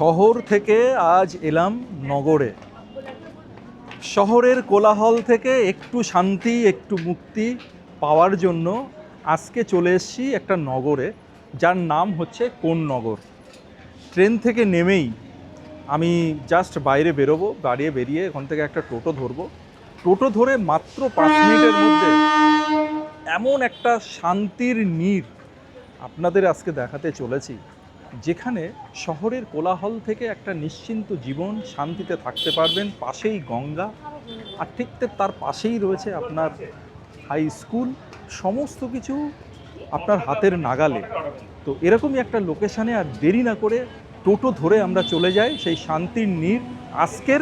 শহর থেকে আজ এলাম নগরে। শহরের কোলাহল থেকে একটু শান্তি, একটু মুক্তি পাওয়ার জন্য আজকে চলে এসেছি একটা নগরে, যার নাম হচ্ছে কোন্নগর। ট্রেন থেকে নেমেই আমি জাস্ট বাইরে বেরোবো, বেরিয়ে ওখান থেকে একটা টোটো ধরবো। টোটো ধরে মাত্র 5 মিনিটের মধ্যে এমন একটা শান্তির নীড় আপনাদের আজকে দেখাতে চলেছি, যেখানে শহরের কোলাহল থেকে একটা নিশ্চিন্ত জীবন, শান্তিতে থাকতে পারবেন। পাশেই গঙ্গা, আর ঠিক তার পাশেই রয়েছে আপনার হাই স্কুল, সমস্ত কিছু আপনার হাতের নাগালে। তো এরকমই একটা লোকেশানে আর দেরি না করে টোটো ধরে আমরা চলে যাই সেই শান্তির নীড়। আজকের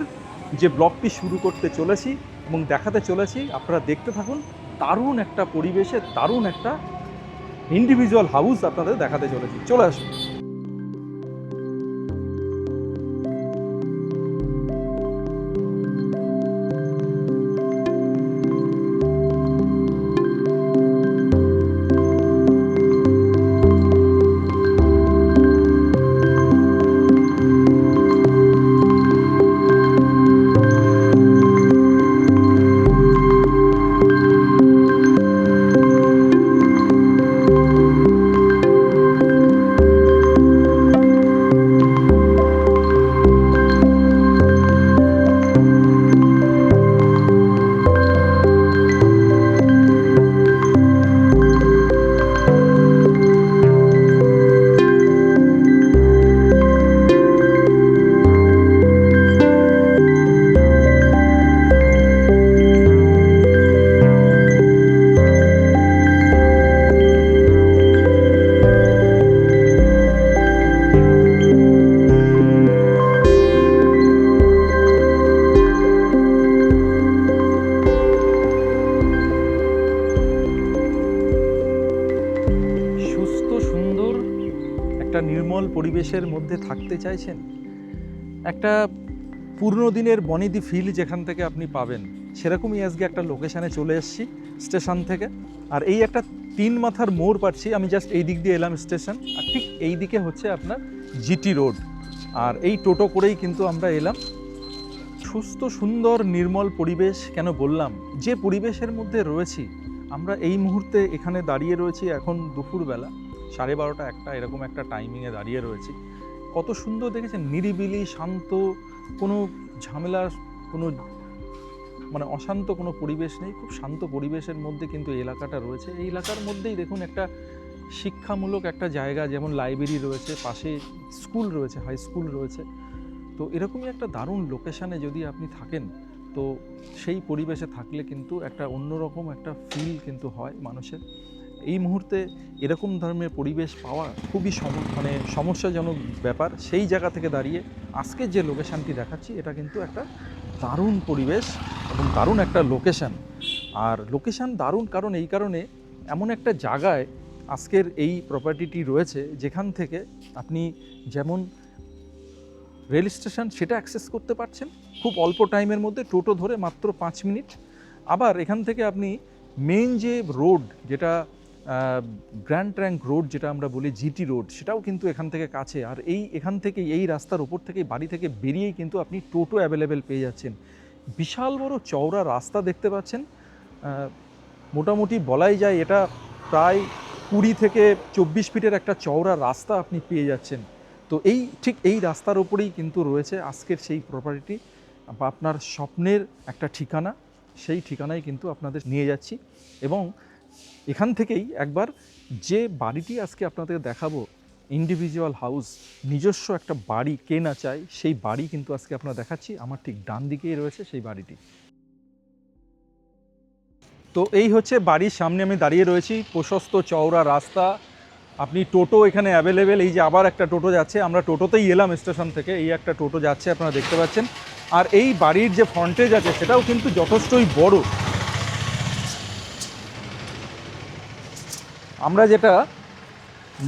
যে ব্লগটি শুরু করতে চলেছি এবং দেখাতে চলেছি, আপনারা দেখতে থাকুন। দারুণ একটা পরিবেশে দারুণ একটা ইন্ডিভিজুয়াল হাউস আপনাদের দেখাতে চলেছি। চলে আসুন। একটা নির্মল পরিবেশের মধ্যে থাকতে চাইছেন, একটা পুরনো দিনের বনেদি ফিল যেখান থেকে আপনি পাবেন, সেরকমই আজকে একটা লোকেশানে চলে এসেছি স্টেশন থেকে। আর এই একটা 3 মাথার মোড় পাচ্ছি, আমি জাস্ট এই দিক দিয়ে এলাম স্টেশন, আর ঠিক এই দিকে হচ্ছে আপনার জিটি রোড। আর এই টোটো করেই কিন্তু আমরা এলাম। সুস্থ সুন্দর নির্মল পরিবেশ কেন বললাম, যে পরিবেশের মধ্যে রয়েছি আমরা এই মুহূর্তে এখানে দাঁড়িয়ে রয়েছি, এখন দুপুরবেলা 12:30 1টা এরকম একটা টাইমিংয়ে দাঁড়িয়ে রয়েছি। কত সুন্দর দেখেছেন, নিরিবিলি, শান্ত, কোনো ঝামেলা, কোনো অশান্ত কোনো পরিবেশ নেই। খুব শান্ত পরিবেশের মধ্যে কিন্তু এই এলাকাটা রয়েছে। এই এলাকার মধ্যেই দেখুন একটা শিক্ষামূলক একটা জায়গা, যেমন লাইব্রেরি রয়েছে, পাশে স্কুল রয়েছে, হাই স্কুল রয়েছে। তো এরকমই একটা দারুণ লোকেশানে যদি আপনি থাকেন, তো সেই পরিবেশে থাকলে কিন্তু একটা অন্যরকম একটা ফিল কিন্তু হয় মানুষের। এই মুহূর্তে এরকম ধরনের পরিবেশ পাওয়া খুবই সমস্যাজনক ব্যাপার। সেই জায়গা থেকে দাঁড়িয়ে আজকের যে লোকেশানটি দেখাচ্ছি, এটা কিন্তু একটা দারুণ পরিবেশ এবং দারুণ একটা লোকেশান। আর লোকেশান দারুণ কারণ এই কারণে, এমন একটা জায়গায় আজকের এই প্রপার্টিটি রয়েছে, যেখান থেকে আপনি যেমন রেল স্টেশন সেটা অ্যাক্সেস করতে পারছেন খুব অল্প টাইমের মধ্যে, টোটো ধরে মাত্র 5 মিনিট। আবার এখান থেকে আপনি মেন যে রোড, যেটা গ্র্যান্ড ট্র্যাঙ্ক রোড যেটা আমরা বলি, জিটি রোড, সেটাও কিন্তু এখান থেকে কাছে। আর এখান থেকে এই রাস্তার উপর থেকে, বাড়ি থেকে বেরিয়েই কিন্তু আপনি টোটো অ্যাভেলেবেল পেয়ে যাচ্ছেন। বিশাল বড় চওড়া রাস্তা দেখতে পাচ্ছেন। মোটামুটি বলাই যায় এটা প্রায় 20 থেকে 24 ফিটের একটা চওড়া রাস্তা আপনি পেয়ে যাচ্ছেন। তো ঠিক এই রাস্তার উপরেই কিন্তু রয়েছে আজকের সেই প্রপার্টি বা আপনার স্বপ্নের একটা ঠিকানা। সেই ঠিকানায় কিন্তু আপনাদের নিয়ে যাচ্ছি, এবং এখান থেকেই একবার যে বাড়িটি আজকে আপনাদের দেখাবো, ইন্ডিভিজুয়াল হাউস, নিজস্ব একটা বাড়ি কে না চায়, সেই বাড়ি কিন্তু আজকে আপনারা দেখাচ্ছি। আমার ঠিক ডান দিকেই রয়েছে সেই বাড়িটি। তো এই হচ্ছে বাড়ির সামনে আমি দাঁড়িয়ে রয়েছি, প্রশস্ত চওড়া রাস্তা, আপনি টোটো এখানে অ্যাভেলেবেল। এই যে আবার একটা টোটো যাচ্ছে, আমরা টোটোতেই এলাম স্টেশন থেকে, এই একটা টোটো যাচ্ছে আপনারা দেখতে পাচ্ছেন। আর এই বাড়ির যে ফ্রন্টেজ আছে সেটাও কিন্তু যথেষ্টই বড়। আমরা যেটা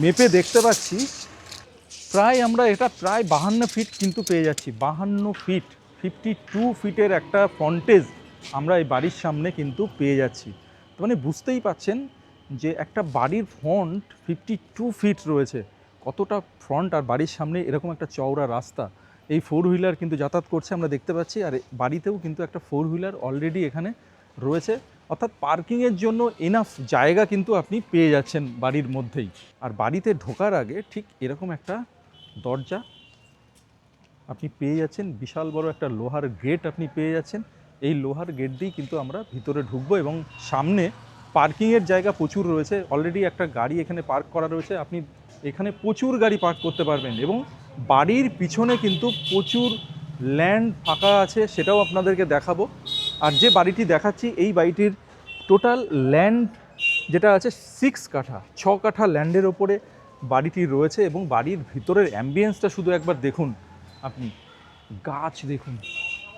মেপে দেখতে পাচ্ছি, আমরা এটা প্রায় 52 ফিট কিন্তু পেয়ে যাচ্ছি। 52 ফিট, 52 ফিটের একটা ফ্রন্টেজ আমরা এই বাড়ির সামনে কিন্তু পেয়ে যাচ্ছি। তো বুঝতেই পাচ্ছেন যে একটা বাড়ির ফ্রন্ট 52 ফিট রয়েছে, কতটা ফ্রন্ট আর বাড়ির সামনে এরকম একটা চওড়া রাস্তা, এই 4 হুইলার কিন্তু যাতায়াত করছে আমরা দেখতে পাচ্ছি। আর বাড়িতেও কিন্তু একটা 4 হুইলার অলরেডি এখানে রয়েছে, অর্থাৎ পার্কিংয়ের জন্য এনাফ জায়গা কিন্তু আপনি পেয়ে যাচ্ছেন বাড়ির মধ্যেই। আর বাড়িতে ঢোকার আগে ঠিক এরকম একটা দরজা আপনি পেয়ে যাচ্ছেন, বিশাল বড় একটা লোহার গেট আপনি পেয়ে যাচ্ছেন। এই লোহার গেট দিয়েই কিন্তু আমরা ভিতরে ঢুকবো এবং সামনে পার্কিংয়ের জায়গা প্রচুর রয়েছে। অলরেডি একটা গাড়ি এখানে পার্ক করা রয়েছে, আপনি এখানে প্রচুর গাড়ি পার্ক করতে পারবেন। এবং বাড়ির পিছনে কিন্তু প্রচুর ল্যান্ড ফাঁকা আছে, সেটাও আপনাদেরকে দেখাবো। আর যে বাড়িটি দেখাচ্ছি এই বাড়িটির টোটাল ল্যান্ড যেটা আছে 6 কাঠা, 6 কাঠা ল্যান্ডের ওপরে বাড়িটি রয়েছে। এবং বাড়ির ভিতরের অ্যাম্বিয়েন্সটা শুধু একবার দেখুন আপনি, গাছ দেখুন,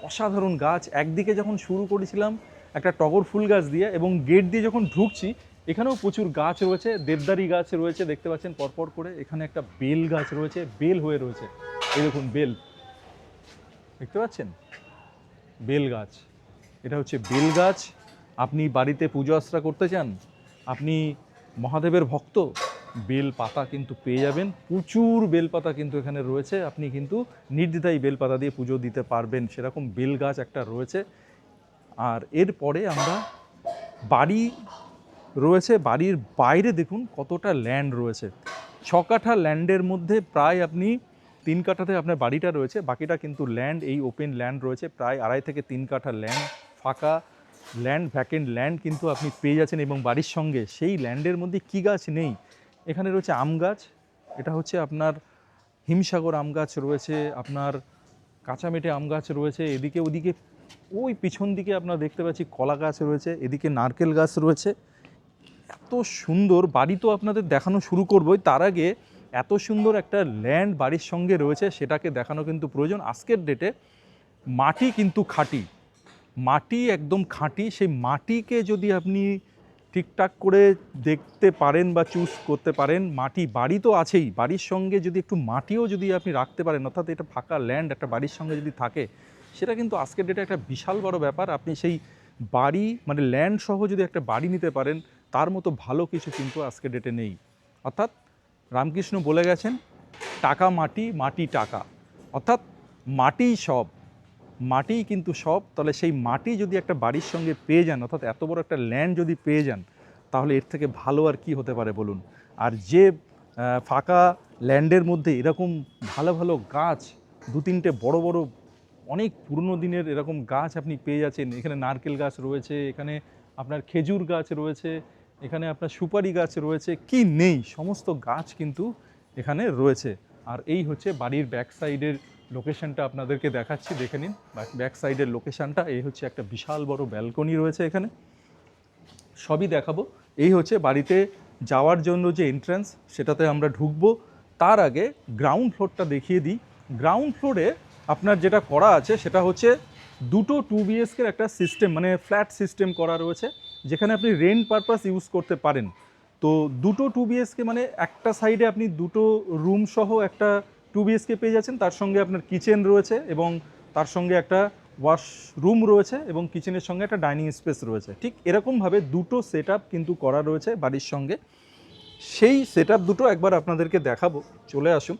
অসাধারণ গাছ। একদিকে যখন শুরু করেছিলাম একটা টগর ফুল গাছ দিয়ে, এবং গেট দিয়ে যখন ঢুকছি এখানেও প্রচুর গাছ রয়েছে, দেবদারি গাছ রয়েছে দেখতে পাচ্ছেন পরপর করে। এখানে একটা বেল গাছ রয়েছে, বেল হয়ে রয়েছে, এই দেখুন বেল দেখতে পাচ্ছেন, বেল গাছ, এটা হচ্ছে বেল গাছ। আপনি বাড়িতে পুজো আশ্রা করতে চান, আপনি মহাদেবের ভক্ত, বেল পাতা কিন্তু পেয়ে যাবেন, প্রচুর বেল পাতা কিন্তু এখানে রয়েছে। আপনি কিন্তু নির্দ্বিধায় বেল পাতা দিয়ে পুজো দিতে পারবেন, সেরকম বেল গাছ একটা রয়েছে। আর এরপরে আমরা বাড়ি রয়েছে, বাড়ির বাইরে দেখুন কতটা ল্যান্ড রয়েছে। 6 কাঠা ল্যান্ডের মধ্যে প্রায় আপনি 3 কাঠাতে আপনার বাড়িটা রয়েছে, বাকিটা কিন্তু ল্যান্ড, এই ওপেন ল্যান্ড রয়েছে প্রায় 2.5 থেকে 3 কাঠা ল্যান্ড, ফাঁকা ল্যান্ড, ভ্যাকেন্ট ল্যান্ড কিন্তু আপনি পেয়ে যাচ্ছেন। এবং বাড়ির সঙ্গে সেই ল্যান্ডের মধ্যে কী গাছ নেই, এখানে রয়েছে আম গাছ, এটা হচ্ছে আপনার হিমসাগর আম গাছ রয়েছে, আপনার কাঁচামেটে আম গাছ রয়েছে, এদিকে ওদিকে ওই পিছন দিকে আপনারা দেখতে পাচ্ছি কলা গাছ রয়েছে, এদিকে নারকেল গাছ রয়েছে। এত সুন্দর বাড়ি তো আপনাদের দেখানো শুরু করবোই, তার আগে এত সুন্দর একটা ল্যান্ড বাড়ির সঙ্গে রয়েছে সেটাকে দেখানো কিন্তু প্রয়োজন। আজকের ডেটে মাটি কিন্তু খাঁটি, মাটি একদম খাঁটি, সেই মাটিকে যদি আপনি ঠিকঠাক করে দেখতে পারেন বা চুজ করতে পারেন, মাটি বাড়ি তো আছেই, বাড়ির সঙ্গে যদি একটু মাটিও যদি আপনি রাখতে পারেন, অর্থাৎ এটা ফাঁকা ল্যান্ড একটা বাড়ির সঙ্গে যদি থাকে, সেটা কিন্তু আজকের ডেটে একটা বিশাল বড় ব্যাপার। আপনি সেই বাড়ি মানে ল্যান্ড সহ যদি একটা বাড়ি নিতে পারেন, তার মতো ভালো কিছু কিন্তু আজকের ডেটে নেই। অর্থাৎ রামকৃষ্ণ বলে গেছেন, টাকা মাটি, মাটি টাকা, অর্থাৎ মাটিই সব, মাটিই কিন্তু সব। তাহলে সেই মাটি যদি একটা বাড়ির সঙ্গে পেয়ে যান, অর্থাৎ এত বড় একটা ল্যান্ড যদি পেয়ে যান, তাহলে এর থেকে ভালো আর কি হতে পারে বলুন। আর যে ফাঁকা ল্যান্ডের মধ্যে এরকম ভালো ভালো গাছ, 2-3টে বড় বড় অনেক পুরনো দিনের এরকম গাছ আপনি পেয়ে যাচ্ছেন। এখানে নারকেল গাছ রয়েছে, এখানে আপনার খেজুর গাছ রয়েছে, এখানে আপনার সুপারি গাছ রয়েছে, কি নেই সমস্ত গাছ কিন্তু এখানে রয়েছে। আর এই হচ্ছে বাড়ির ব্যাক সাইডের লোকেশনটা আপনাদেরকে দেখাচ্ছি, দেখে নিন ব্যাক সাইডের লোকেশনটা। এই হচ্ছে একটা বিশাল বড় ব্যালকনি রয়েছে এখানে, সবই দেখাবো। এই হচ্ছে বাড়িতে যাওয়ার জন্য যে এন্ট্রান্স, সেটাতে আমরা ঢুকবো। তার আগে গ্রাউন্ড ফ্লোরটা দেখিয়ে দিই। গ্রাউন্ড ফ্লোরে আপনার যেটা করা আছে সেটা হচ্ছে দুটো 2 BHK একটা সিস্টেম, মানে ফ্ল্যাট সিস্টেম করা রয়েছে, যেখানে আপনি রেন্ট পারপাস ইউজ করতে পারেন। তো দুটো 2 BHK মানে একটা সাইডে আপনি দুটো রুম সহ একটা 2 BHK পেয়ে যাচ্ছেন, তার সঙ্গে আপনার কিচেন রয়েছে এবং তার সঙ্গে একটা ওয়াশরুম রয়েছে এবং কিচেনের সঙ্গে একটা ডাইনিং স্পেস রয়েছে। ঠিক এরকমভাবে দুটো সেট কিন্তু করা রয়েছে বাড়ির সঙ্গে। সেই সেট দুটো একবার আপনাদেরকে দেখাবো, চলে আসুন।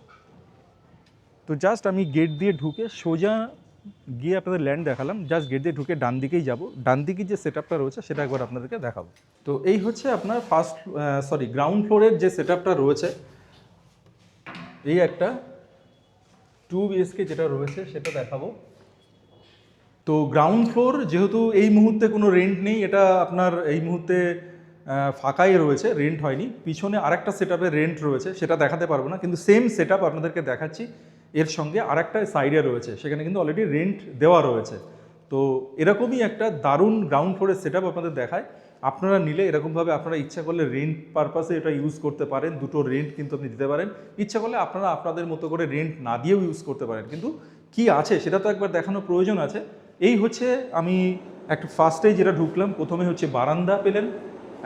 তো জাস্ট আমি গেট দিয়ে ঢুকে সোজা গিয়ে আপনাদের ল্যান্ড দেখালাম, জাস্ট গেট দিয়ে ঢুকে ডান দিকেই যাব, ডান দিকে যে সেট রয়েছে সেটা একবার আপনাদেরকে দেখাবো। তো এই হচ্ছে আপনার গ্রাউন্ড ফ্লোরের যে সেট রয়েছে, এই একটা 2 BHK যেটা রয়েছে সেটা দেখাবো। তো গ্রাউন্ড ফ্লোর যেহেতু এই মুহূর্তে কোনো রেন্ট নেই, এটা আপনার এই মুহূর্তে ফাঁকাই রয়েছে, রেন্ট হয়নি। পিছনে আরেকটা সেটআপের রেন্ট রয়েছে, সেটা দেখাতে পারবো না, কিন্তু সেম সেটআপ আপনাদেরকে দেখাচ্ছি। এর সঙ্গে আরেকটা সাইডে রয়েছে, সেখানে কিন্তু অলরেডি রেন্ট দেওয়া রয়েছে। তো এরকমই একটা দারুণ গ্রাউন্ড ফ্লোরের সেটআপ আপনাদের দেখায়। আপনারা নিলে এরকমভাবে আপনারা ইচ্ছা করলে রেন্ট পারপাসে এটা ইউজ করতে পারেন, দুটো রেন্ট কিন্তু আপনি দিতে পারেন। ইচ্ছা করলে আপনারা আপনাদের মতো করে রেন্ট না দিয়েও ইউজ করতে পারেন, কিন্তু কি আছে সেটা তো একবার দেখানোর প্রয়োজন আছে। এই হচ্ছে আমি একটা ফার্স্টেই যেটা ঢুকলাম, প্রথমে হচ্ছে বারান্দা পেলেন,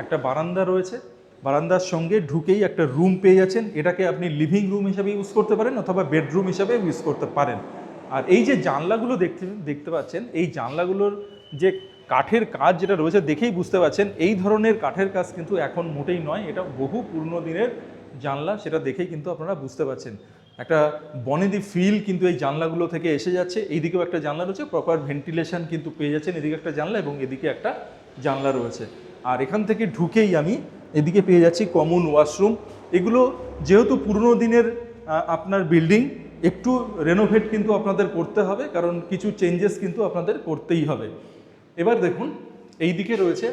একটা বারান্দা রয়েছে, বারান্দার সঙ্গে ঢুকেই একটা রুম পেয়ে যাচ্ছেন। এটাকে আপনি লিভিং রুম হিসাবে ইউজ করতে পারেন অথবা বেডরুম হিসাবে ইউজ করতে পারেন। আর এই যে জানলাগুলো দেখতে পাচ্ছেন, এই জানলাগুলোর যে কাঠের কাজ যেটা রয়েছে দেখেই বুঝতে পারছেন, এই ধরনের কাঠের কাজ কিন্তু এখন মোটেই নয়, এটা বহু পুরনো দিনের জানলা সেটা দেখেই কিন্তু আপনারা বুঝতে পারছেন একটা বনেদি ফিল কিন্তু এই জানলাগুলো থেকে এসে যাচ্ছে। এইদিকেও একটা জানলা রয়েছে, প্রপার ভেন্টিলেশন কিন্তু পেয়ে যাচ্ছেন। এদিকে একটা জানলা এবং এদিকে একটা জানলা রয়েছে। আর এখান থেকে ঢুকেই আমি এদিকে পেয়ে যাচ্ছি কমন ওয়াশরুম। এগুলো যেহেতু পুরনো দিনের আপনার বিল্ডিং, একটু রেনোভেট কিন্তু আপনাদের করতে হবে, কারণ কিছু চেঞ্জেস কিন্তু আপনাদের করতেই হবে। এবার দেখুন এই দিকে রয়েছে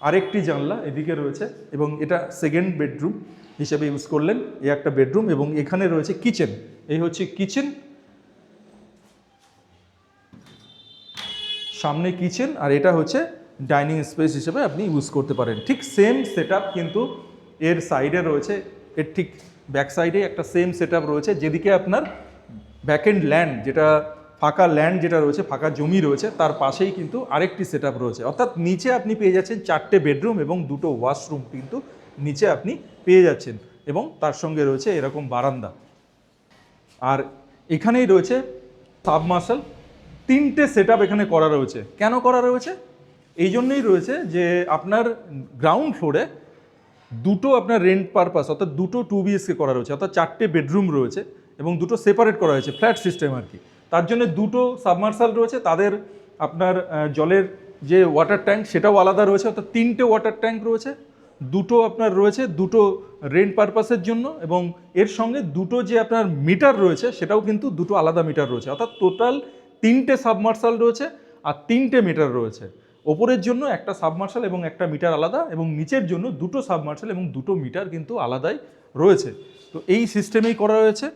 আরেকটি জানলা, এদিকে রয়েছে এবং এটা সেকেন্ড বেডরুম হিসেবে ইউজ করলেন। এই একটা বেডরুম এবং এখানে রয়েছে কিচেন। এই হচ্ছে কিচেন, সামনে কিচেন, আর এটা হচ্ছে ডাইনিং স্পেস হিসেবে আপনি ইউজ করতে পারেন। ঠিক সেম সেটআপ কিন্তু এর সাইডে রয়েছে, এর ঠিক ব্যাক সাইডে একটা সেম সেটআপ রয়েছে। যেদিকে আপনার ব্যাকএন্ড ল্যান্ড, যেটা ফাঁকা ল্যান্ড যেটা রয়েছে, ফাঁকা জমি রয়েছে, তার পাশেই কিন্তু আরেকটি সেটআপ রয়েছে। অর্থাৎ নিচে আপনি পেয়ে যাচ্ছেন 4টে বেডরুম এবং 2টো ওয়াশরুম কিন্তু নিচে আপনি পেয়ে যাচ্ছেন, এবং তার সঙ্গে রয়েছে এরকম বারান্দা। আর এখানেই রয়েছে সাবমার্শাল। 3টে সেটআপ এখানে করা রয়েছে। কেন করা রয়েছে? এই জন্যই রয়েছে যে আপনার গ্রাউন্ড ফ্লোরে 2টো আপনার রেন্ট পারপাস, অর্থাৎ 2টো 2 BHK করা রয়েছে, অর্থাৎ 4টে বেডরুম রয়েছে এবং 2টো সেপারেট করা হয়েছে ফ্ল্যাট সিস্টেম আর কি। তার জন্য 2টো সাবমার্শাল রয়েছে, তাদের আপনার জলের যে ওয়াটার ট্যাঙ্ক সেটাও আলাদা রয়েছে, অর্থাৎ 3টে ওয়াটার ট্যাঙ্ক রয়েছে। 2টো আপনার রয়েছে 2টো রেন্ট পারপাসের জন্য, এবং এর সঙ্গে 2টো যে আপনার মিটার রয়েছে সেটাও কিন্তু 2টো আলাদা মিটার রয়েছে। অর্থাৎ টোটাল 3টে সাবমার্শাল রয়েছে আর 3টে মিটার রয়েছে। ওপরের জন্য একটা সাবমার্শাল এবং একটা মিটার আলাদা, এবং নিচের জন্য 2টো সাবমার্শাল এবং 2টো মিটার কিন্তু আলাদাই রয়েছে। তো এই সিস্টেমেই করা রয়েছে,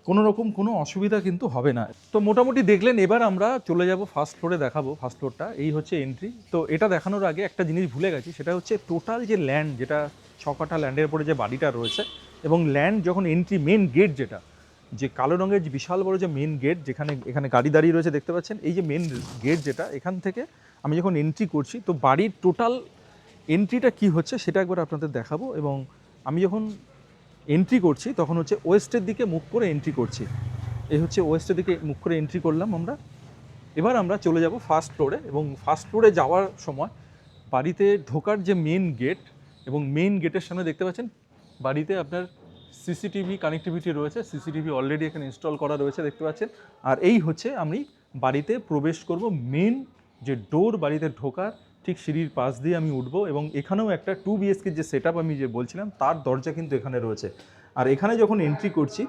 কোনো রকম কোনো অসুবিধা কিন্তু হবে না। তো মোটামুটি দেখলেন। এবার আমরা চলে যাব ফার্স্ট ফ্লোরে, দেখাবো ফার্স্ট ফ্লোরটা। এই হচ্ছে এন্ট্রি। তো এটা দেখানোর আগে একটা জিনিস ভুলে গেছি, সেটা হচ্ছে টোটাল যে ল্যান্ড, যেটা 6 কাঠা ল্যান্ডের উপরে যে বাড়িটা রয়েছে, এবং ল্যান্ড যখন এন্ট্রি, মেন গেট যেটা, যে কালো রঙের যে বিশাল বড় যে মেন গেট, যেখানে এখানে গাড়ি দাঁড়িয়ে রয়েছে দেখতে পাচ্ছেন, এই যে মেন গেট যেটা, এখান থেকে আমি যখন এন্ট্রি করছি, তো বাড়ির টোটাল এন্ট্রিটা কি হচ্ছে সেটা একবার আপনাদের দেখাবো। এবং আমি যখন এন্ট্রি করছি তখন হচ্ছে ওয়েস্টের দিকে মুখ করে এন্ট্রি করছি। এই হচ্ছে ওয়েস্টের দিকে মুখ করে এন্ট্রি করলাম আমরা। এবার আমরা চলে যাব ফার্স্ট ফ্লোরে, এবং ফার্স্ট ফ্লোরে যাওয়ার সময় বাড়িতে ঢোকার যে মেন গেট, এবং মেন গেটের সামনে দেখতে পাচ্ছেন বাড়িতে আপনার সিসিটিভি কানেক্টিভিটি রয়েছে। সিসিটিভি অলরেডি এখানে ইনস্টল করা রয়েছে দেখতে পাচ্ছেন। আর এই হচ্ছে আমি বাড়িতে প্রবেশ করব, মেন যে ডোর বাড়িতে ঢোকার ঠিক সিঁড়ির পাশ দিয়ে আমি উঠবো, এবং এখানেও একটা 2 BHK যে সেটআপ আমি যে বলছিলাম তার দরজা কিন্তু এখানে রয়েছে। আর এখানে যখন এন্ট্রি করছি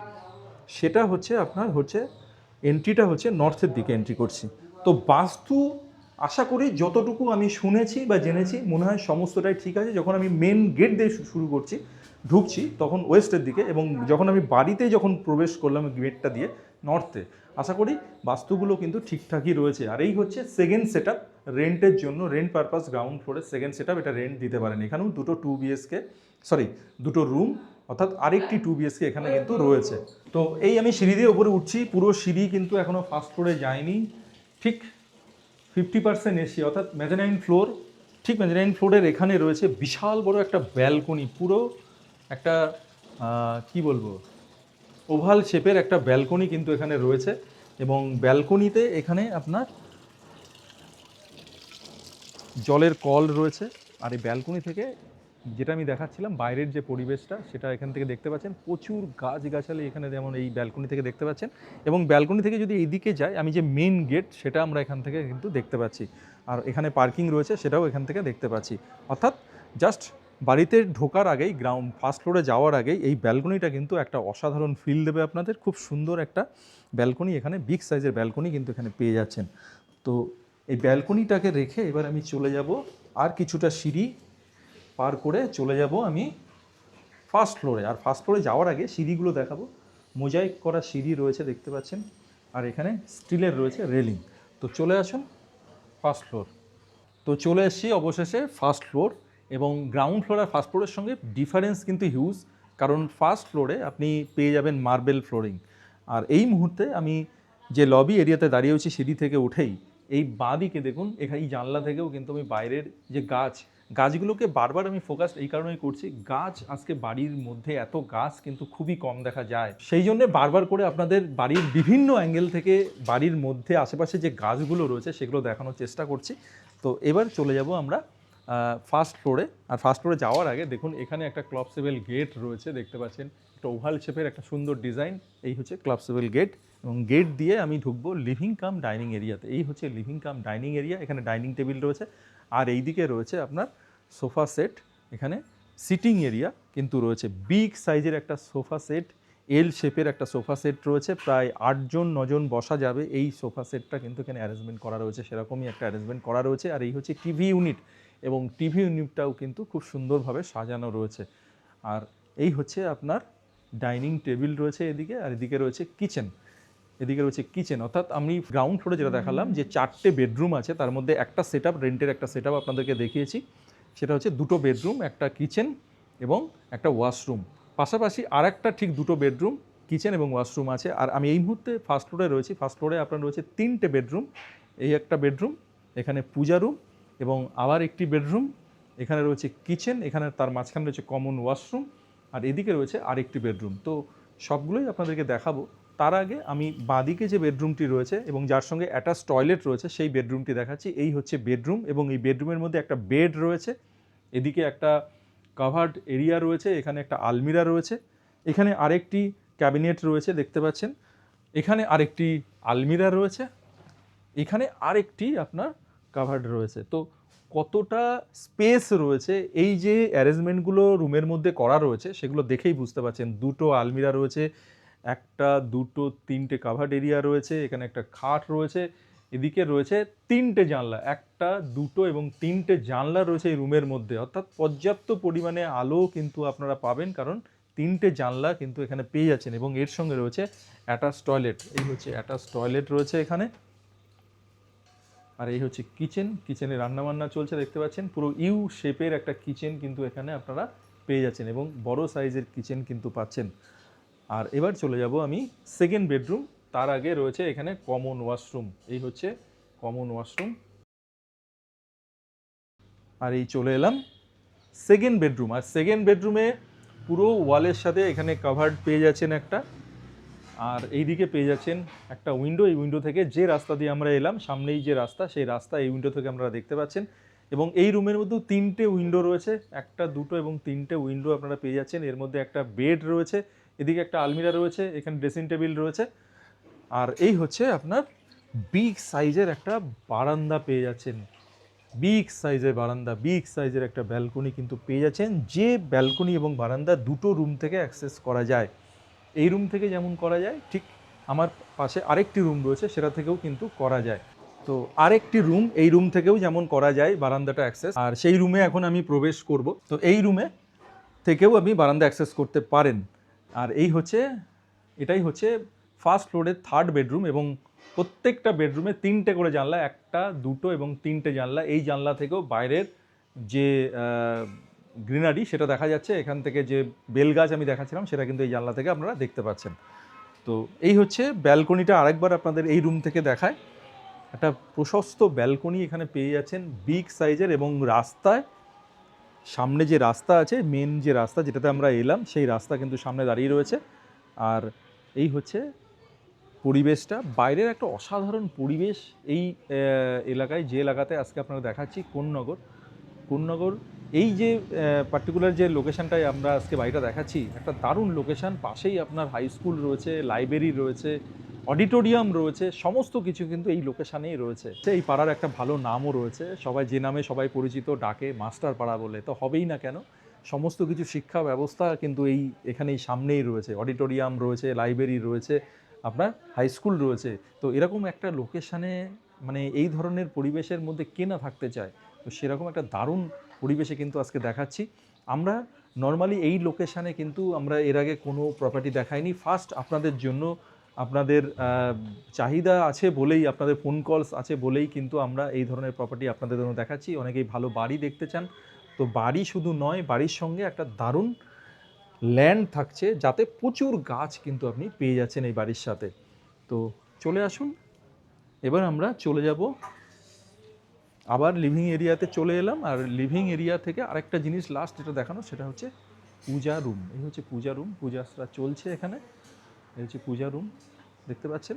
সেটা হচ্ছে আপনার হচ্ছে এন্ট্রিটা হচ্ছে নর্থের দিকে এন্ট্রি করছি। তো বাস্তু আশা করি যতটুকু আমি শুনেছি বা জেনেছি মনে হয় সমস্তটাই ঠিক আছে। যখন আমি মেন গেট দিয়ে শুরু করছি, ঢুকছি তখন ওয়েস্টের দিকে, এবং যখন আমি বাড়িতে যখন প্রবেশ করলাম গেটটা দিয়ে নর্থে, আশা করি বাস্তুগুলো কিন্তু ঠিকঠাকই রয়েছে। আর এই হচ্ছে সেকেন্ড সেটআপ রেন্টের জন্য, রেন্ট পারপাস গ্রাউন্ড ফ্লোরের সেকেন্ড সেটআপ। এটা রেন্ট দিতে পারেন। এখানেও 2টো 2 BHK, সরি 2টো রুম, অর্থাৎ আরেকটি 2 BHK এখানে কিন্তু রয়েছে। তো এই আমি সিঁড়ি দিয়ে উপরে উঠছি, পুরো সিঁড়ি কিন্তু এখনও ফার্স্ট ফ্লোরে যায়নি, ঠিক 50% এসি, অর্থাৎ মেজানাইন ফ্লোর। ঠিক মেজানাইন ফ্লোরের এখানে রয়েছে বিশাল বড় একটা ব্যালকনি, পুরো একটা কি বলবো, ওভাল শেপের একটা ব্যালকনি কিন্তু এখানে রয়েছে। এবং ব্যালকনিতে এখানে আপনার জলের কল রয়েছে। আর এই ব্যালকনি থেকে যেটা আমি দেখাচ্ছিলাম বাইরের যে পরিবেশটা, সেটা এখান থেকে দেখতে পাচ্ছেন প্রচুর গাছগাছালি এখানে, যেমন এই ব্যালকনি থেকে দেখতে পাচ্ছেন। এবং ব্যালকনি থেকে যদি এইদিকে যাই, আমি যে মেন গেট সেটা আমরা এখান থেকে কিন্তু দেখতে পাচ্ছি। আর এখানে পার্কিং রয়েছে সেটাও এখান থেকে দেখতে পাচ্ছি। অর্থাৎ জাস্ট বাড়িতে ঢোকার আগেই, গ্রাউন্ড ফার্স্ট ফ্লোরে যাওয়ার আগেই এই ব্যালকনিটা কিন্তু একটা অসাধারণ ফিল দেবে আপনাদের। খুব সুন্দর একটা ব্যালকনি, এখানে বিগ সাইজের ব্যালকনি কিন্তু এখানে পেয়ে যাচ্ছেন। তো এই ব্যালকনিটাকে রেখে এবার আমি চলে যাব, আর কিছুটা সিঁড়ি পার করে চলে যাব আমি ফার্স্ট ফ্লোরে। আর ফার্স্ট ফ্লোরে যাওয়ার আগে সিঁড়িগুলো দেখাবো। মোজাইক করা সিঁড়ি রয়েছে দেখতে পাচ্ছেন, আর এখানে স্টিলের রয়েছে রেলিং। তো চলে আসুন ফার্স্ট ফ্লোর। তো চলে এসেছি অবশেষে ফার্স্ট ফ্লোর, এবং গ্রাউন্ড ফ্লোর আর ফার্স্ট ফ্লোরের সঙ্গে ডিফারেন্স কিন্তু হিউজ। কারণ ফার্স্ট ফ্লোরে আপনি পেয়ে যাবেন মার্বেল ফ্লোরিং। আর এই মুহূর্তে আমি যে লবি এরিয়াতে দাঁড়িয়েছি সিঁড়ি থেকে উঠেই, এই বাঁ দিকে দেখুন, এখানে এই জানলা থেকেও কিন্তু আমি বাইরের যে গাছগুলোকে বারবার আমি ফোকাস এই কারণেই করছি, গাছ আজকে বাড়ির মধ্যে এত গাছ কিন্তু খুবই কম দেখা যায়। সেই জন্য বারবার করে আপনাদের বাড়ির বিভিন্ন অ্যাঙ্গেল থেকে বাড়ির মধ্যে আশেপাশে যে গাছগুলো রয়েছে সেগুলো দেখানোর চেষ্টা করছি। তো এবার চলে যাব আমরা ফার্স্ট ফ্লোরে। আর ফার্স্ট ফ্লোরে যাওয়ার আগে দেখুন এখানে একটা ক্লপসেবল গেট রয়েছে, দেখতে পাচ্ছেন একটা ওভাল শেপের একটা সুন্দর ডিজাইন। এই হচ্ছে ক্লপসেবল গেট, এবং গেট দিয়ে আমি ঢুকবো লিভিং কাম ডাইনিং এরিয়াতে। এই হচ্ছে লিভিং কাম ডাইনিং এরিয়া। এখানে ডাইনিং টেবিল রয়েছে, আর এই দিকে রয়েছে আপনার সোফা সেট। এখানে সিটিং এরিয়া কিন্তু রয়েছে, বিগ সাইজের একটা সোফা সেট, এল শেপের একটা সোফা সেট রয়েছে, প্রায় 8জন 9জন বসা যাবে। এই সোফা সেটটা কিন্তু এখানে অ্যারেঞ্জমেন্ট করা রয়েছে, সেরকমই একটা অ্যারেঞ্জমেন্ট করা রয়েছে। আর এই হচ্ছে টিভি ইউনিট, এবং টিভি ইউনিটটাও কিন্তু খুব সুন্দরভাবে সাজানো রয়েছে। আর এই হচ্ছে আপনার ডাইনিং টেবিল রয়েছে এদিকে, আর এদিকে রয়েছে কিচেন। এদিকে রয়েছে কিচেন, অর্থাৎ আমি গ্রাউন্ড ফ্লোরে যেটা দেখালাম যে 4টে বেডরুম আছে, তার মধ্যে একটা সেট আপ, রেন্টের একটা সেট আপ আপনাদেরকে দেখিয়েছি। সেটা হচ্ছে 2টো বেডরুম, একটা কিচেন এবং একটা ওয়াশরুম। পাশাপাশি আর একটা ঠিক 2টো বেডরুম, কিচেন এবং ওয়াশরুম আছে। আর আমি এই মুহূর্তে ফার্স্ট ফ্লোরে রয়েছি। ফার্স্ট ফ্লোরে আপনার রয়েছে 3টে বেডরুম। এই একটা বেডরুম, এখানে পূজা রুম, এবং আবার একটি বেডরুম, এখানে রয়েছে কিচেন, এখানে তার মাঝখানে রয়েছে কমন ওয়াশরুম, আর এদিকে রয়েছে আরেকটি বেডরুম। তো সবগুলোই আপনাদেরকে দেখাবো। তার আগে আমি বাঁদিকে যে বেডরুমটি রয়েছে এবং যার সঙ্গে অ্যাটাচ টয়লেট রয়েছে সেই বেডরুমটি দেখাচ্ছি। এই হচ্ছে বেডরুম, এবং এই বেডরুমের মধ্যে একটা বেড রয়েছে, এদিকে একটা কাভার্ড এরিয়া রয়েছে, এখানে একটা আলমিরা রয়েছে, এখানে আরেকটি ক্যাবিনেট রয়েছে দেখতে পাচ্ছেন, এখানে আরেকটি আলমিরা রয়েছে, এখানে আরেকটি আপনার কাভার্ড রয়েছে। তো কতটা স্পেস রয়েছে, এই যে অ্যারেঞ্জমেন্টগুলো রুমের মধ্যে করা রয়েছে সেগুলো দেখেই বুঝতে পারছেন। 2টো আলমিরা রয়েছে, একটা 2টো 3টে কাভার্ড এরিয়া রয়েছে, এখানে একটা খাট রয়েছে, এদিকে রয়েছে 3টে জানলা, 1টা 2টো এবং 3টে জানলা রয়েছে এই রুমের মধ্যে। অর্থাৎ পর্যাপ্ত পরিমাণে আলো কিন্তু আপনারা পাবেন, কারণ 3টে জানলা কিন্তু এখানে পেয়ে যাচ্ছেন। এবং এর সঙ্গে রয়েছে অ্যাটাচ টয়লেট। এই হচ্ছে অ্যাটাচ টয়লেট রয়েছে এখানে। আর এই হচ্ছে কিচেন, কিচেনে রান্নাবান্না চলছে দেখতে পাচ্ছেন। পুরো ইউ শেপের একটা কিচেন কিন্তু এখানে আপনারা পেয়ে যাচ্ছেন, এবং বড় সাইজের কিচেন কিন্তু পাচ্ছেন। আর এবার চলে যাব আমি সেকেন্ড বেডরুম। তার আগে রয়েছে এখানে কমন ওয়াশরুম। এই হচ্ছে কমন ওয়াশরুম। আর এই চলে এলাম সেকেন্ড বেডরুম। আর সেকেন্ড বেডরুমে পুরো ওয়ালের সাথে এখানে কাভার্ড পেয়ে যাচ্ছেন একটা, আর এই দিকে পেয়ে যাচ্ছেন একটা উইন্ডো। এই উইন্ডো থেকে যে রাস্তা দিয়ে আমরা এলাম, সামনেই যে রাস্তা, সেই রাস্তা এই উইন্ডো থেকে আপনারা দেখতে পাচ্ছেন। এবং এই রুমের মধ্যেও 3টে উইন্ডো রয়েছে, 1টা 2টো এবং 3টে উইন্ডো আপনারা পেয়ে যাচ্ছেন। এর মধ্যে একটা বেড রয়েছে, এদিকে একটা আলমিরা রয়েছে, এখানে ড্রেসিং টেবিল রয়েছে। আর এই হচ্ছে আপনার বিগ সাইজের একটা বারান্দা পেয়ে যাচ্ছেন, বিগ সাইজের বারান্দা, বিগ সাইজের একটা ব্যালকনি কিন্তু পেয়ে যাচ্ছেন, যে ব্যালকনি এবং বারান্দা 2টো রুম থেকে অ্যাক্সেস করা যায়। এই রুম থেকে যেমন করা যায়, ঠিক আমার পাশে আরেকটি রুম রয়েছে, সেটা থেকেও কিন্তু করা যায়। তো আরেকটি রুম, এই রুম থেকেও যেমন করা যায় বারান্দাটা অ্যাক্সেস, আর সেই রুমে এখন আমি প্রবেশ করব। তো এই রুমে থেকেও আপনি বারান্দা অ্যাক্সেস করতে পারেন। আর এটাই হচ্ছে ফার্স্ট ফ্লোরের থার্ড বেডরুম, এবং প্রত্যেকটা বেডরুমে 3টে করে জানলা, 1টা 2টো এবং 3টে জানলা। এই জানলা থেকেও বাইরের যে গ্রিনারি সেটা দেখা যাচ্ছে। এখান থেকে যে বেলগাছ আমি দেখাচ্ছিলাম সেটা কিন্তু এই জানলা থেকে আপনারা দেখতে পাচ্ছেন। তো এই হচ্ছে ব্যালকনিটা। আরেকবার আপনাদের এই রুম থেকে দেখায়, একটা প্রশস্ত ব্যালকনি এখানে পেয়ে যাচ্ছেন, বিগ সাইজের। এবং রাস্তায় সামনে যে রাস্তা আছে, মেন যে রাস্তা যেটাতে আমরা এলাম, সেই রাস্তা কিন্তু সামনে দাঁড়িয়ে রয়েছে। আর এই হচ্ছে পরিবেশটা, বাইরের একটা অসাধারণ পরিবেশ এই এলাকায়, যে এলাকাতে আজকে আপনারা দেখাচ্ছি কোন্নগর। এই যে পার্টিকুলার যে লোকেশনটায় আমরা আজকে বাড়িটা দেখাচ্ছি, একটা দারুণ লোকেশন। পাশেই আপনার হাই স্কুল রয়েছে, লাইব্রেরি রয়েছে, অডিটোরিয়াম রয়েছে, সমস্ত কিছু কিন্তু এই লোকেশানেই রয়েছে। এই পাড়ার একটা ভালো নামও রয়েছে, সবাই যে নামে সবাই পরিচিত, ডাকে মাস্টার পাড়া বলে। তো হবেই না কেন, সমস্ত কিছু শিক্ষা ব্যবস্থা কিন্তু এখানেই সামনেই রয়েছে। অডিটোরিয়াম রয়েছে, লাইব্রেরি রয়েছে, আপনার হাই স্কুল রয়েছে। তো এরকম একটা লোকেশানে, মানে এই ধরনের পরিবেশের মধ্যে কে না থাকতে চায়। তো সেরকম একটা দারুণ পরিবেশে কিন্তু আজকে দেখাচ্ছি। আমরা নর্মালি এই লোকেশানে কিন্তু আমরা এর আগে কোনো প্রপার্টি দেখাইনি। ফার্স্ট আপনাদের জন্য, আপনাদের চাহিদা আছে বলেই, আপনাদের ফোন কলস আছে বলেই কিন্তু আমরা এই ধরনের প্রপার্টি আপনাদের জন্য দেখাচ্ছি। অনেকেই ভালো বাড়ি দেখতে চান। তো বাড়ি শুধু নয়, বাড়ির সঙ্গে একটা দারুণ ল্যান্ড থাকছে, যাতে প্রচুর গাছ কিন্তু আপনি পেয়ে যাচ্ছেন এই বাড়ির সাথে। তো চলে আসুন, এবার আমরা চলে যাব আবার লিভিং এরিয়াতে চলে এলাম। আর লিভিং এরিয়া থেকে আরেকটা জিনিস লাস্ট যেটা দেখানো, সেটা হচ্ছে পূজা রুম। এই হচ্ছে পূজা রুম, পূজাটা চলছে এখানে। এই হচ্ছে পূজা রুম, দেখতে পাচ্ছেন।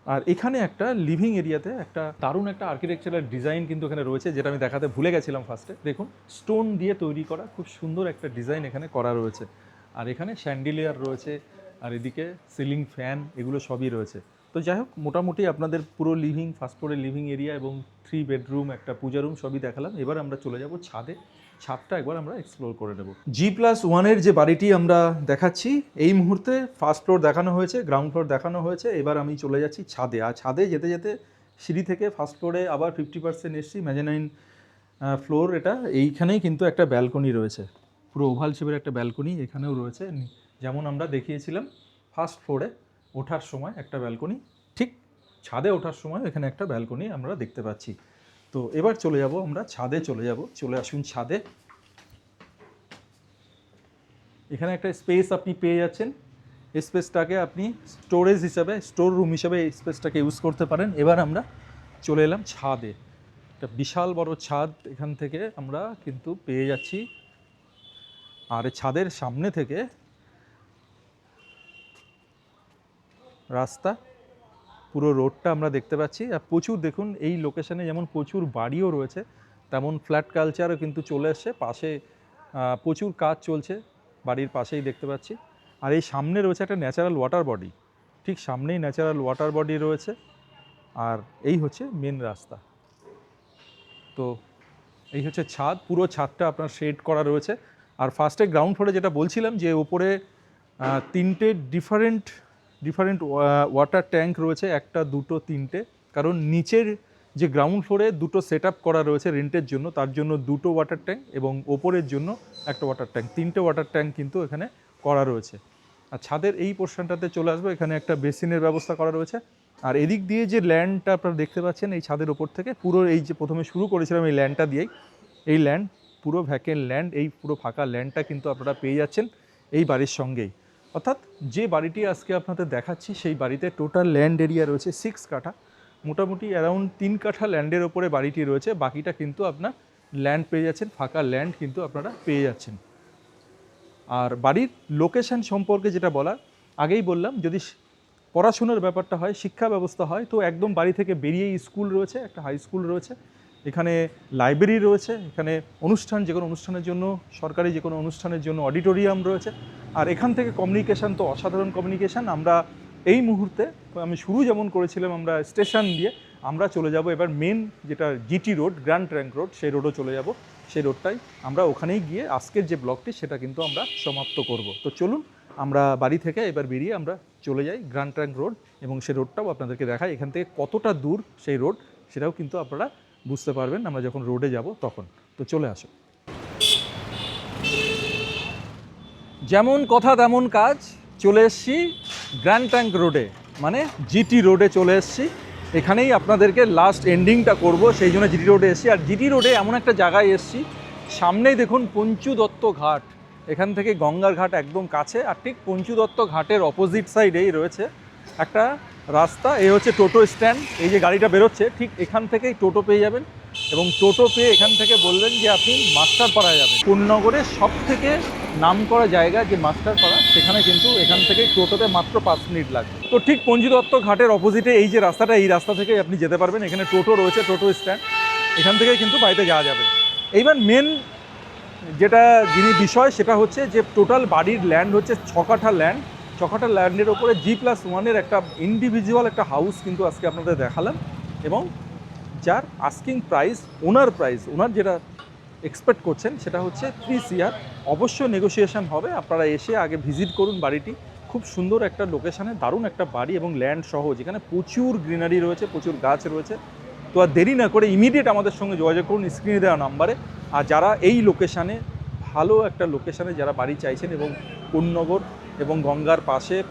আর এখানে একটা লিভিং এরিয়াতে একটা দারুণ একটা আর্কিটেকচারাল ডিজাইন কিন্তু এখানে রয়েছে, যেটা আমি দেখাতে ভুলে গেছিলাম ফার্স্টে। দেখুন, স্টোন দিয়ে তৈরি করা খুব সুন্দর একটা ডিজাইন এখানে করা রয়েছে। আর এখানে শ্যান্ডিলিয়ার রয়েছে, আর এদিকে সিলিং ফ্যান, এগুলো সবই রয়েছে। তো যাই হোক, মোটামুটি আপনাদের পুরো লিভিং, ফার্স্ট ফ্লোরের লিভিং এরিয়া এবং 3 বেডরুম, একটা পূজা রুম সবই দেখালাম। এবার আমরা চলে যাব ছাদে। ছাদটা একবার আমরা এক্সপ্লোর করে নেব। G+1 যে বাড়িটি আমরা দেখাচ্ছি, এই মুহূর্তে ফার্স্ট ফ্লোর দেখানো হয়েছে, গ্রাউন্ড ফ্লোর দেখানো হয়েছে। এবার আমি চলে যাচ্ছি ছাদে। আর ছাদে যেতে যেতে সিঁড়ি থেকে ফার্স্ট ফ্লোরে আবার 50% এসছি, মেজানাইন ফ্লোর এটা। এইখানেই কিন্তু একটা ব্যালকনি রয়েছে, পুরো ওভাল শেপের একটা ব্যালকনি এখানেও রয়েছে। যেমন আমরা দেখিয়েছিলাম ফার্স্ট ফ্লোরে ওঠার সময় একটা ব্যালকনি, ঠিক ছাদে ওঠার সময় এখানে একটা ব্যালকনি আমরা দেখতে পাচ্ছি। তো এবার চলে যাব আমরা ছাদে, চলে আসুন ছাদে। এখানে একটা স্পেস আপনি পেয়ে যাচ্ছেন। এই স্পেসটাকে আপনি স্টোরেজ হিসাবে, স্টোর রুম হিসাবে এই স্পেসটাকে ইউজ করতে পারেন। এবার আমরা চলে এলাম ছাদে। একটা বিশাল বড় ছাদ এখান থেকে আমরা কিন্তু পেয়ে যাচ্ছি। আর ছাদের সামনে থেকে রাস্তা, পুরো রোডটা আমরা দেখতে পাচ্ছি। আর প্রচুর, দেখুন এই লোকেশনে যেমন প্রচুর বাড়িও রয়েছে, তেমন ফ্ল্যাট কালচারও কিন্তু চলে আসছে। পাশে প্রচুর কাজ চলছে বাড়ির পাশেই দেখতে পাচ্ছি। আর এই সামনে রয়েছে একটা ন্যাচারাল ওয়াটার বডি, ঠিক সামনেই ন্যাচারাল ওয়াটার বডি রয়েছে। আর এই হচ্ছে মেন রাস্তা। তো এই হচ্ছে ছাদ, পুরো ছাদটা আপনার শেড করা রয়েছে। আর ফার্স্টে গ্রাউন্ড ফ্লোরে যেটা বলছিলাম, যে উপরে 3টে ডিফারেন্ট ওয়াটার ট্যাঙ্ক রয়েছে, একটা, দুটো, 3টে। কারণ নিচের যে গ্রাউন্ড ফ্লোরে 2টো সেট আপ করা রয়েছে রেন্টের জন্য, তার জন্য 2টো ওয়াটার ট্যাঙ্ক, এবং ওপরের জন্য একটা ওয়াটার ট্যাঙ্ক, 3টে ওয়াটার ট্যাঙ্ক কিন্তু এখানে করা রয়েছে। আর ছাদের এই পোর্শনটাতে চলে আসবো, এখানে একটা বেসিনের ব্যবস্থা করা রয়েছে। আর এদিক দিয়ে যে ল্যান্ডটা আপনারা দেখতে পাচ্ছেন এই ছাদের ওপর থেকে, পুরো এই যে প্রথমে শুরু করেছিলাম এই ল্যান্ডটা দিয়েই, এই ল্যান্ড পুরো ভ্যাকেন্ট ল্যান্ড, এই পুরো ফাঁকা ল্যান্ডটা কিন্তু আপনারা পেয়ে যাচ্ছেন এই বাড়ির সঙ্গেই। অর্থাৎ যে বাড়িটি আজকে আপনাদের দেখাচ্ছি, সেই বাড়িতে টোটাল ল্যান্ড এরিয়া রয়েছে 6 কাঠা, মোটামুটি অ্যারাউন্ড 3 কাঠা ল্যান্ডের ওপরে বাড়িটি রয়েছে। বাকিটা কিন্তু আপনার ল্যান্ড পেয়ে যাচ্ছেন, ফাঁকা ল্যান্ড কিন্তু আপনারা পেয়ে যাচ্ছেন। আর বাড়ির লোকেশন সম্পর্কে যেটা বলার, আগেই বললাম, যদি পড়াশোনার ব্যাপারটা হয়, শিক্ষা ব্যবস্থা হয়, তো একদম বাড়ি থেকে বেরিয়েই স্কুল রয়েছে, একটা হাই স্কুল রয়েছে, এখানে লাইব্রেরি রয়েছে, এখানে অনুষ্ঠান, যে কোনো অনুষ্ঠানের জন্য, সরকারি যে কোনো অনুষ্ঠানের জন্য অডিটোরিয়াম রয়েছে। আর এখান থেকে কমিউনিকেশান তো অসাধারণ কমিউনিকেশান। আমরা এই মুহূর্তে, আমি শুরু যেমন করেছিলাম আমরা স্টেশন দিয়ে, আমরা চলে যাব এবার মেন যেটা GT road, grand trunk road, সেই রোডও চলে যাব। সেই রোডটাই আমরা ওখানেই গিয়ে আজকের যে ব্লগটি সেটা কিন্তু আমরা সমাপ্ত করব। তো চলুন আমরা বাড়ি থেকে এবার বেরিয়ে আমরা চলে যাই গ্র্যান্ড ট্রাঙ্ক রোড, এবং সেই রোডটাও আপনাদেরকে দেখাই। এখান থেকে কতটা দূর সেই রোড, সেটাও কিন্তু আপনারা বুঝতে পারবেন আমরা যখন রোডে যাব তখন। তো চলে আসো। যেমন কথা তেমন কাজ, চলে এসছি গ্র্যান্ড ট্রাঙ্ক রোডে, মানে জিটি রোডে চলে এসছি। এখানেই আপনাদেরকে লাস্ট এন্ডিংটা করব, সেই জন্য জিটি রোডে এসছি। আর জিটি রোডে এমন একটা জায়গায় এসছি, সামনেই দেখুন পঞ্চু দত্ত ঘাট, এখান থেকে গঙ্গার ঘাট একদম কাছে। আর ঠিক পঞ্চু দত্ত ঘাটের অপোজিট সাইডেই রয়েছে একটা রাস্তা, এই হচ্ছে টোটো স্ট্যান্ড। এই যে গাড়িটা বেরোচ্ছে, ঠিক এখান থেকেই টোটো পেয়ে যাবেন, এবং টোটো পেয়ে এখান থেকে বলবেন যে আপনি মাস্টারপাড়া যাবেন। কোন্নগরের সব থেকে নাম করা জায়গা যে মাস্টারপাড়া, সেখানে কিন্তু এখান থেকে টোটোতে মাত্র 5 মিনিট লাগবে। তো ঠিক পঞ্চু দত্ত ঘাটের অপোজিটে এই যে রাস্তাটা, এই রাস্তা থেকেই আপনি যেতে পারবেন। এখানে টোটো রয়েছে, টোটো স্ট্যান্ড, এখান থেকেই কিন্তু বাড়িতে যাওয়া যাবে। এইবার মেন যেটা বিষয়, সেটা হচ্ছে যে টোটাল বাড়ির ল্যান্ড হচ্ছে 6 কাঠা ল্যান্ড। 6 কাঠা ল্যান্ডের ওপরে G+1 একটা ইন্ডিভিজুয়াল একটা হাউস কিন্তু আজকে আপনাদের দেখালাম, এবং যার আস্কিং প্রাইস, ওনার যেটা এক্সপেক্ট করছেন সেটা হচ্ছে 3 CR। অবশ্যই নেগোসিয়েশন হবে, আপনারা এসে আগে ভিজিট করুন বাড়িটি। খুব সুন্দর একটা লোকেশানে দারুণ একটা বাড়ি, এবং ল্যান্ড সহ, যেখানে প্রচুর গ্রিনারি রয়েছে, প্রচুর গাছ রয়েছে। তো আর দেরি না করে ইমিডিয়েট আমাদের সঙ্গে যোগাযোগ করুন স্ক্রিনে দেওয়া নাম্বারে। আর যারা এই লোকেশানে, ভালো একটা লোকেশানে যারা বাড়ি চাইছেন, এবং কোন্নগর এবং গঙ্গার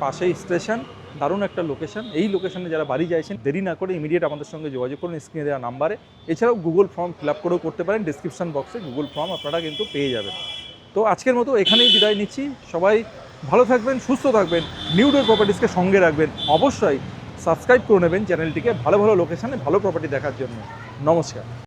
পাশেই স্টেশন, দারুণ একটা লোকেশন, এই লোকেশনে যারা বাড়ি চাইছেন, দেরি না করে ইমিডিয়েট আমাদের সঙ্গে যোগাযোগ করুন স্ক্রিনে দেওয়া নাম্বারে। এছাড়াও গুগল ফর্ম ফিল আপ করেও করতে পারেন, ডিসক্রিপশন বক্সে গুগল ফর্ম আপনারা কিন্তু পেয়ে যাবেন। তো আজকের মতো এখানেই বিদায় নিচ্ছি। সবাই ভালো থাকবেন, সুস্থ থাকবেন, নিউ ডোর প্রপার্টিসকে সঙ্গে রাখবেন। অবশ্যই সাবস্ক্রাইব করে নেবেন চ্যানেলটিকে, ভালো ভালো লোকেশানে ভালো প্রপার্টি দেখার জন্য। নমস্কার।